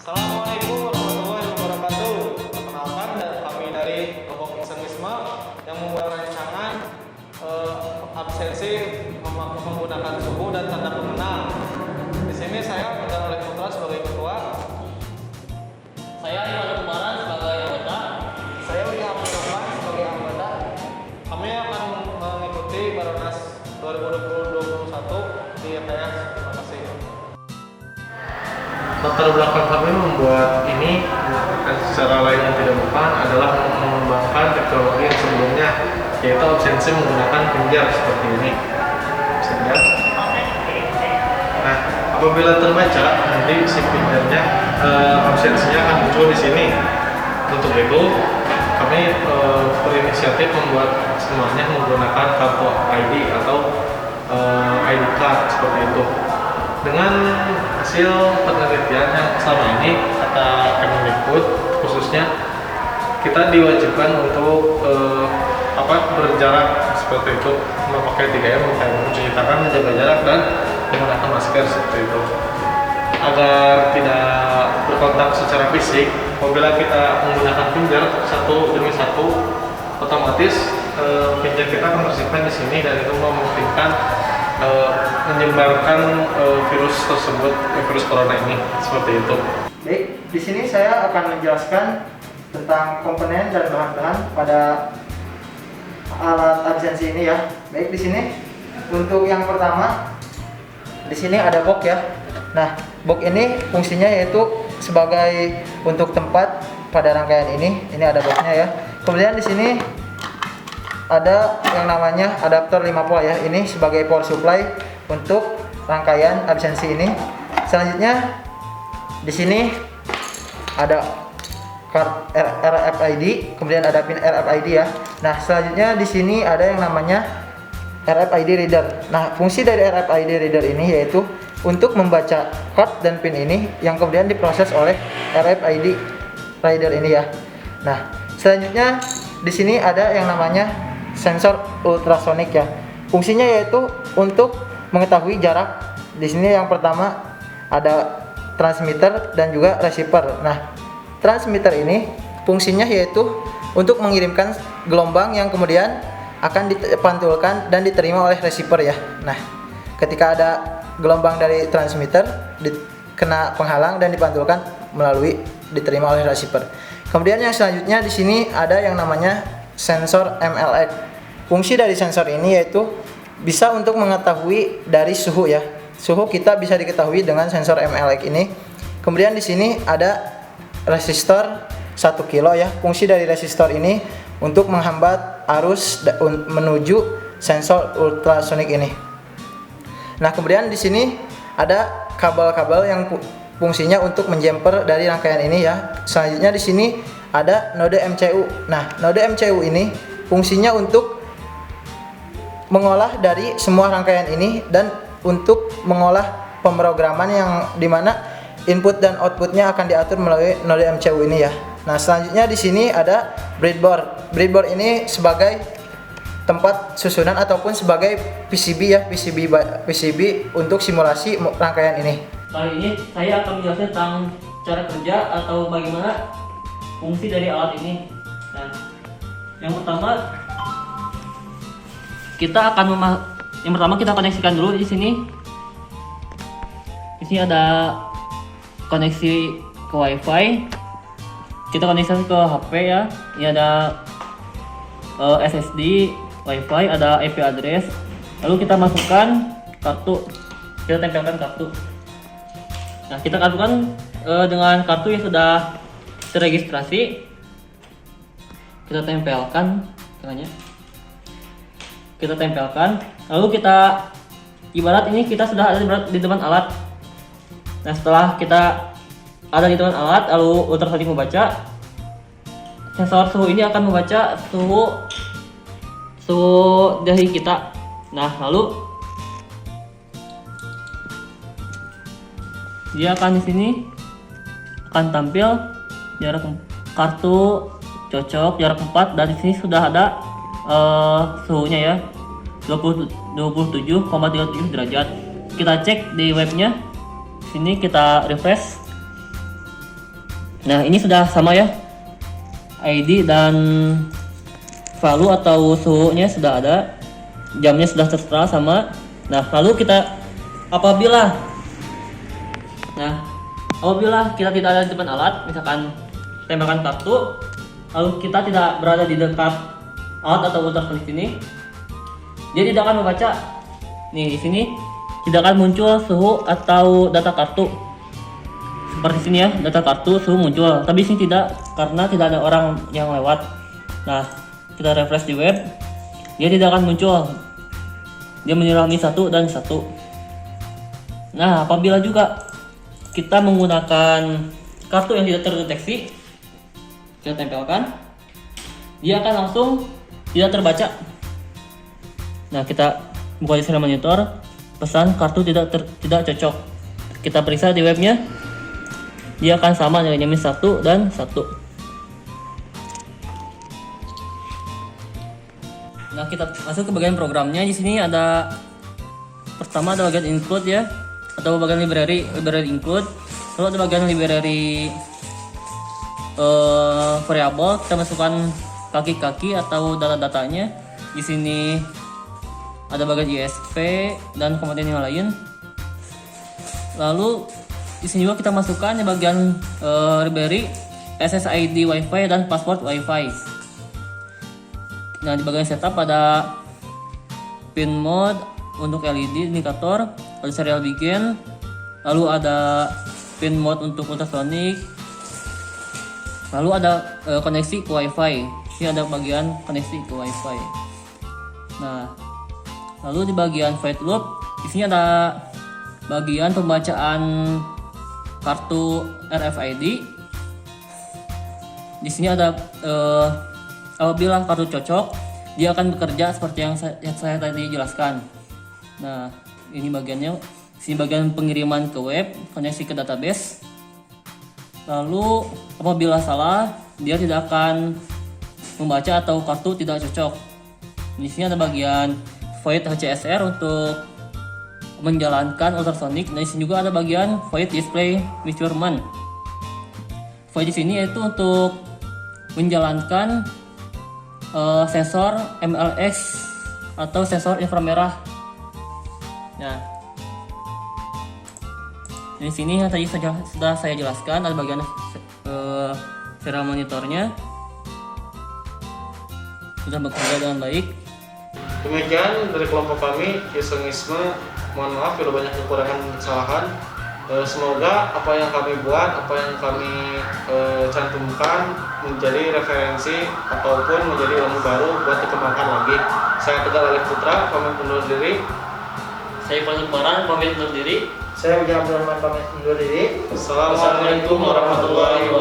Assalamualaikum warahmatullahi wabarakatuh. Perkenalkan kami dari kelompok ekstremisme yang membuat rancangan absensi menggunakan suku dan tanda pemenang. Di sini saya Fajar Oleh Putra sebagai ketua. Saya Iwan Kumaran sebagai anggota. Saya William Abdurrahman sebagai anggota. Kami akan mengikuti Baronas 2021 di EPS. Terima kasih. Latar belakang kami membuat ini secara lain yang tidak bukan adalah mengembangkan teknologi yang sebelumnya, yaitu absensi menggunakan pinjar seperti ini. Bisa dilihat. Nah, apabila terbaca nanti si pinjarnya absensinya akan muncul di sini. Untuk itu kami berinisiatif membuat semuanya menggunakan kartu ID atau ID card seperti itu. Dengan hasil penelitian yang selama ini kata Kemendikbud khususnya kita diwajibkan untuk berjarak seperti itu, memakai 3M, mencuci tangan, menjaga jarak dan menggunakan masker seperti itu agar tidak berkontak secara fisik. Apabila kita menggunakan pinjar satu demi satu, otomatis pinjar kita akan tersimpan di sini dan itu memungkinkan menyebarkan virus tersebut, virus corona ini seperti itu. Baik, di sini saya akan menjelaskan tentang komponen dan bahan-bahan pada alat absensi ini ya. Baik, di sini untuk yang pertama, di sini ada box ya. Nah, box ini fungsinya yaitu sebagai untuk tempat pada rangkaian ini. Ini ada boxnya ya. Kemudian di sini ada yang namanya adaptor 5 volt ya. Ini sebagai power supply untuk rangkaian absensi ini. Selanjutnya di sini ada card RFID, kemudian ada pin RFID ya. Nah, selanjutnya di sini ada yang namanya RFID reader. Nah, fungsi dari RFID reader ini yaitu untuk membaca card dan pin ini yang kemudian diproses oleh RFID reader ini ya. Nah, selanjutnya di sini ada yang namanya sensor ultrasonik ya. Fungsinya yaitu untuk mengetahui jarak. Di sini yang pertama ada transmitter dan juga receiver. Nah, transmitter ini fungsinya yaitu untuk mengirimkan gelombang yang kemudian akan dipantulkan dan diterima oleh receiver ya. Nah, ketika ada gelombang dari transmitter kena penghalang dan dipantulkan melalui diterima oleh receiver. Kemudian yang selanjutnya di sini ada yang namanya sensor MLX. Fungsi dari sensor ini yaitu bisa untuk mengetahui dari suhu ya. Suhu kita bisa diketahui dengan sensor MLX ini. Kemudian di sini ada resistor 1 kilo ya. Fungsi dari resistor ini untuk menghambat arus menuju sensor ultrasonik ini. Nah, kemudian di sini ada kabel-kabel yang fungsinya untuk menjumper dari rangkaian ini ya. Selanjutnya di sini ada node MCU. Nah, node MCU ini fungsinya untuk mengolah dari semua rangkaian ini dan untuk mengolah pemrograman yang dimana input dan outputnya akan diatur melalui node MCU ini ya. Nah, selanjutnya di sini ada breadboard. Breadboard ini sebagai tempat susunan ataupun sebagai PCB ya, PCB untuk simulasi rangkaian ini. Kali ini saya akan menjelaskan tentang cara kerja atau bagaimana fungsi dari alat ini. Nah, yang pertama kita koneksikan dulu di sini. Di sini ada koneksi ke WiFi. Kita koneksikan ke HP ya. Ini ada SSD, WiFi, ada IP address. Lalu kita masukkan kartu. Kita tempelkan kartu. Nah, kita masukkan dengan kartu yang sudah terregistrasi. Kita tempelkan caranya. Kita tempelkan, lalu kita ibarat ini kita sudah ada di depan alat. Nah, setelah kita ada di depan alat, lalu ultrasonik membaca, sensor suhu ini akan membaca suhu dahi kita. Nah, lalu dia akan di sini akan tampil jarak kartu cocok jarak 4 dan di sini sudah ada suhunya ya 27,37 derajat. Kita cek di webnya. Sini kita refresh. Nah, ini sudah sama ya. ID dan value atau suhunya sudah ada. Jamnya sudah tertera sama. Nah, lalu kita apabila kita tidak ada di depan alat, misalkan tembakan kartu, lalu kita tidak berada di dekat alat atau ultrasonic ini, dia tidak akan membaca. Nih, di sini tidak akan muncul suhu atau data kartu. Seperti sini ya, data kartu suhu muncul, tapi sini tidak, karena tidak ada orang yang lewat. Nah, kita refresh di web, dia tidak akan muncul. Dia menyelami 1 dan 1. Nah, apabila juga kita menggunakan kartu yang tidak terdeteksi, kita tempelkan, dia akan langsung tidak terbaca. Nah, kita buka di serial monitor, pesan kartu tidak cocok. Kita periksa di webnya, dia akan sama nilainya minus 1 dan 1. Nah, kita masuk ke bagian programnya. Di sini ada pertama ada bagian include ya, atau bagian library include. Lalu ada bagian library variable, kita masukkan kaki-kaki atau data-datanya. Di sini ada bagian ISP dan komponen yang lain. Lalu di sini juga kita masukkan di bagian library SSID WiFi dan password WiFi. Nah, di bagian setup ada pin mode untuk LED indikator, ada serial begin, lalu ada pin mode untuk ultrasonic, lalu ada koneksi ke WiFi. Ini ada bagian koneksi ke WiFi. Nah, lalu di bagian void loop, di sini ada bagian pembacaan kartu RFID. Di sini ada apabila kartu cocok, dia akan bekerja seperti yang saya tadi jelaskan. Nah, ini bagiannya. Sini bagian pengiriman ke web, koneksi ke database. Lalu apabila salah, dia tidak akan membaca atau kartu tidak cocok. Di sini ada bagian void HCSR untuk menjalankan ultrasonic. Nah, di sini juga ada bagian void display measurement. Void di sini yaitu untuk menjalankan sensor MLX atau sensor inframerah. Nah, di sini yang tadi sudah saya jelaskan, ada bagian serial monitornya sudah bekerja dengan baik. Demikian dari kelompok kami, Isengisme. Mohon maaf bila banyak kekurangan dan kesalahan. Semoga apa yang kami buat, apa yang kami cantumkan menjadi referensi ataupun menjadi ilmu baru buat dikembangkan lagi. Saya Tegar Alif Putra, pamit undur diri. Saya Ivan Lebaran, pamit undur diri. Saya Ujang Abdurrahman, pamit undur diri. Assalamualaikum warahmatullahi wabarakatuh.